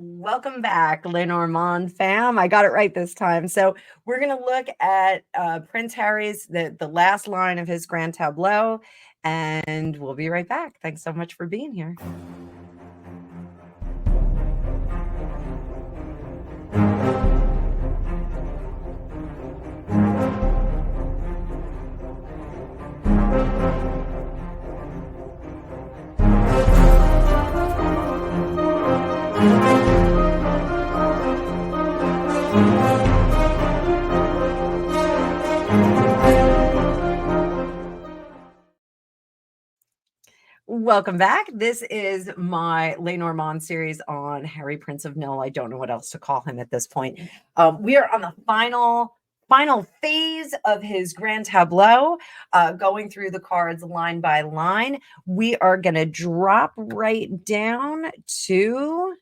Welcome back, Lenormand fam. I got it right this time. So we're going to look at Prince Harry's, the last line of his Grand Tableau, and we'll be right back. Thanks so much for being here. Welcome back. This is my Lenormand series on Harry, Prince of Null. I don't know what else to call him at this point. We are on the final phase of his Grand Tableau, going through the cards line by line. We are going to drop right down to,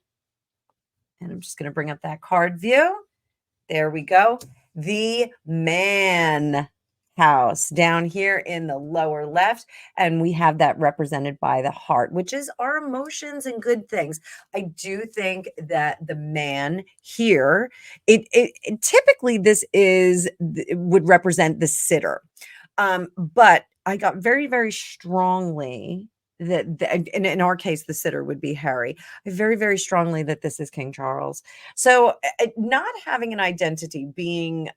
and I'm just going to bring up that card view. There we go. The Man house down here in the lower left, and we have that represented by the heart, which is our emotions and good things. I do think that the man here, it typically this would represent the sitter, but I got very strongly that in our case the sitter would be Harry. Very strongly that this is King Charles. So not having an identity, being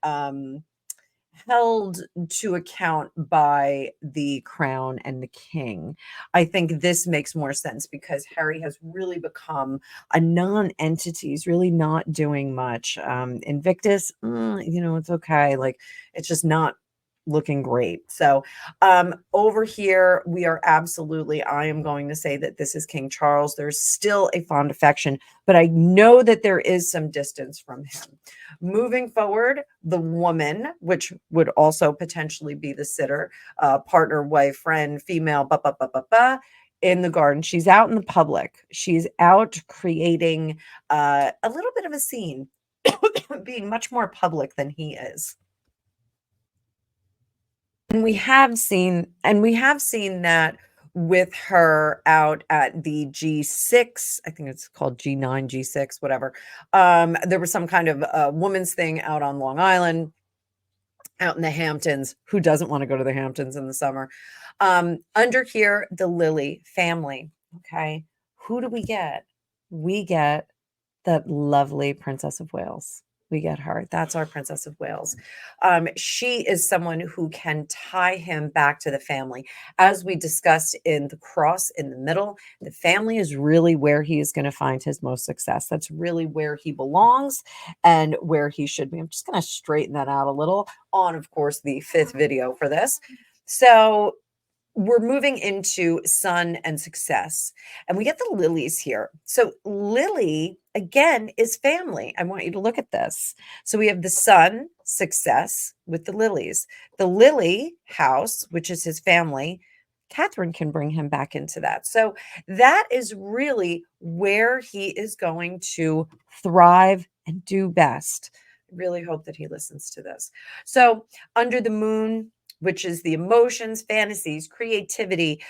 held to account by the crown and the king. I think this makes more sense because Harry has really become a non-entity. He's really not doing much. Invictus, it's okay. Like, it's just not looking great. So over here, we are absolutely, I am going to say that this is King Charles. There's still a fond affection, but I know that there is some distance from him. Moving forward, the woman, which would also potentially be the sitter, partner, wife, friend, female, in the garden. She's out in the public. She's out creating a little bit of a scene, being much more public than he is. And we have seen that with her out at the G6, I think it's called G9, G6, whatever. There was some kind of woman's thing out on Long Island, out in the Hamptons. Who doesn't want to go to the Hamptons in the summer? Under here, the Lily family. Okay. Who do we get? We get that lovely Princess of Wales. We get her. That's our Princess of Wales. She is someone who can tie him back to the family. As we discussed in the cross in the middle, the family is really where he is going to find his most success. That's really where he belongs and where he should be. I'm just going to straighten that out a little on, of course, the 5th video for this. So we're moving into sun and success, and we get the lilies here. So Lily, again, is family. I want you to look at this. So we have the sun, success, with the lilies. The lily house, which is his family, Catherine can bring him back into that. So that is really where he is going to thrive and do best. I really hope that he listens to this. So under the moon, which is the emotions, fantasies, creativity,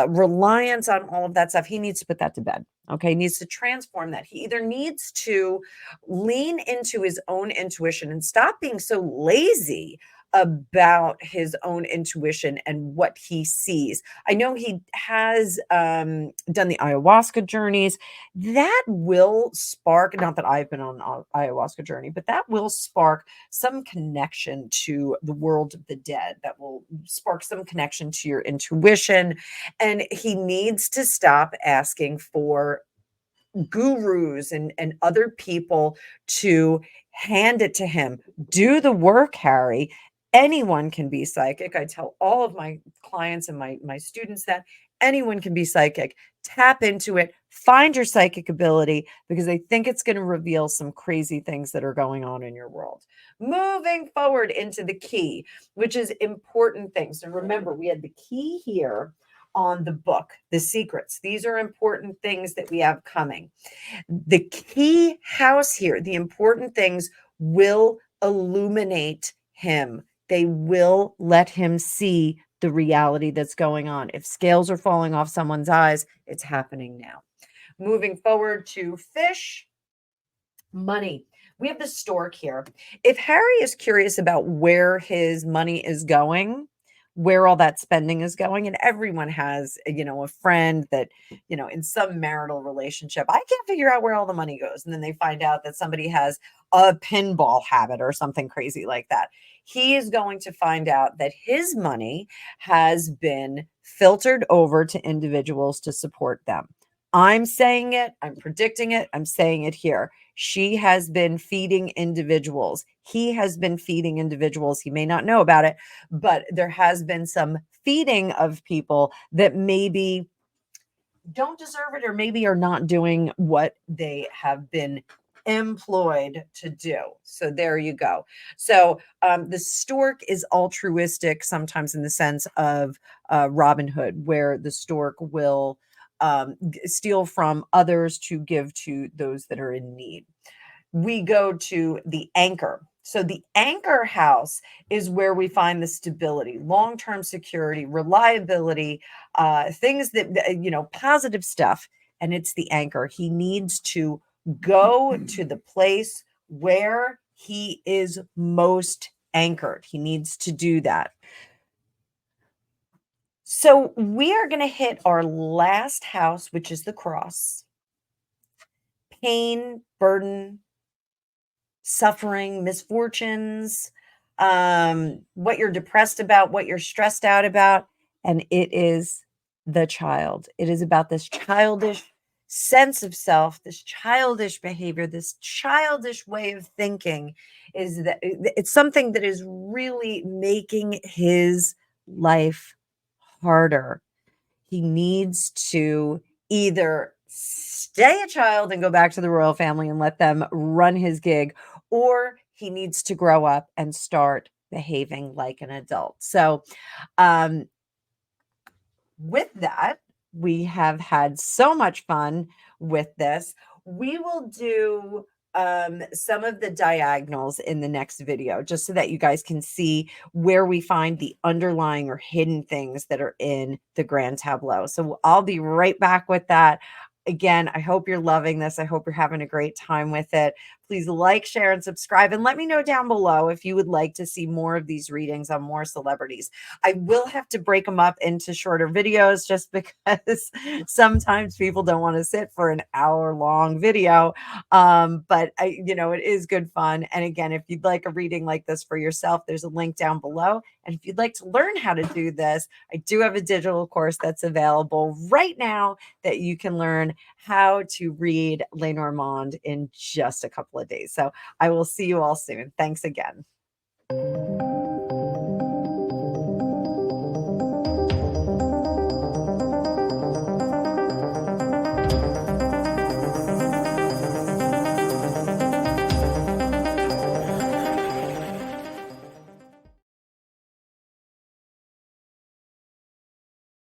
reliance on all of that stuff. He needs to put that to bed. Okay. He needs to transform that. He either needs to lean into his own intuition and stop being so lazy about his own intuition and what he sees. I know he has done the ayahuasca journeys. That will spark, not that I've been on an ayahuasca journey, but that will spark some connection to the world of the dead. That will spark some connection to your intuition. And he needs to stop asking for gurus and other people to hand it to him. Do the work, Harry. Anyone can be psychic. I tell all of my clients and my students that anyone can be psychic. Tap into it. Find your psychic ability, because I think it's going to reveal some crazy things that are going on in your world. Moving forward into the key, which is important things. So remember, we had the key here on the book, the secrets. These are important things that we have coming. The key house here, the important things will illuminate him. They will let him see the reality that's going on. If scales are falling off someone's eyes, it's happening now. Moving forward to fish, Money. We have the stork here. If Harry is curious about where his money is going, where all that spending is going, and everyone has, a friend that, in some marital relationship, I can't figure out where all the money goes. And then they find out that somebody has a pinball habit or something crazy like that. He is going to find out that his money has been filtered over to individuals to support them. I'm saying it, I'm predicting it, I'm saying it here. She has been feeding individuals. He has been feeding individuals. He may not know about it, but there has been some feeding of people that maybe don't deserve it or maybe are not doing what they have been employed to do. So there you go. So the stork is altruistic sometimes in the sense of Robin Hood, where the stork will steal from others to give to those that are in need. We go to the anchor. So the anchor house is where we find the stability, long-term security, reliability, things that, positive stuff. And it's the anchor. He needs to go to the place where he is most anchored. He needs to do that. So we are going to hit our last house, which is the cross. Pain, burden, suffering, misfortunes, what you're depressed about, what you're stressed out about. And it is the child. It is about this childish sense of self, this childish behavior, this childish way of thinking. Is that it's something that is really making his life harder. He needs to either stay a child and go back to the royal family and let them run his gig, or he needs to grow up and start behaving like an adult. So, um, with that, we have had so much fun with this. We will do some of the diagonals in the next video, just so that you guys can see where we find the underlying or hidden things that are in the grand tableau. So I'll be right back with that. Again, I hope you're loving this. I hope you're having a great time with it. Please like, share, and subscribe. And let me know down below if you would like to see more of these readings on more celebrities. I will have to break them up into shorter videos just because sometimes people don't want to sit for an hour-long video. But it is good fun. And again, if you'd like a reading like this for yourself, there's a link down below. And if you'd like to learn how to do this, I do have a digital course that's available right now that you can learn how to read Lenormand in just a couple of days. So I will see you all soon. Thanks again.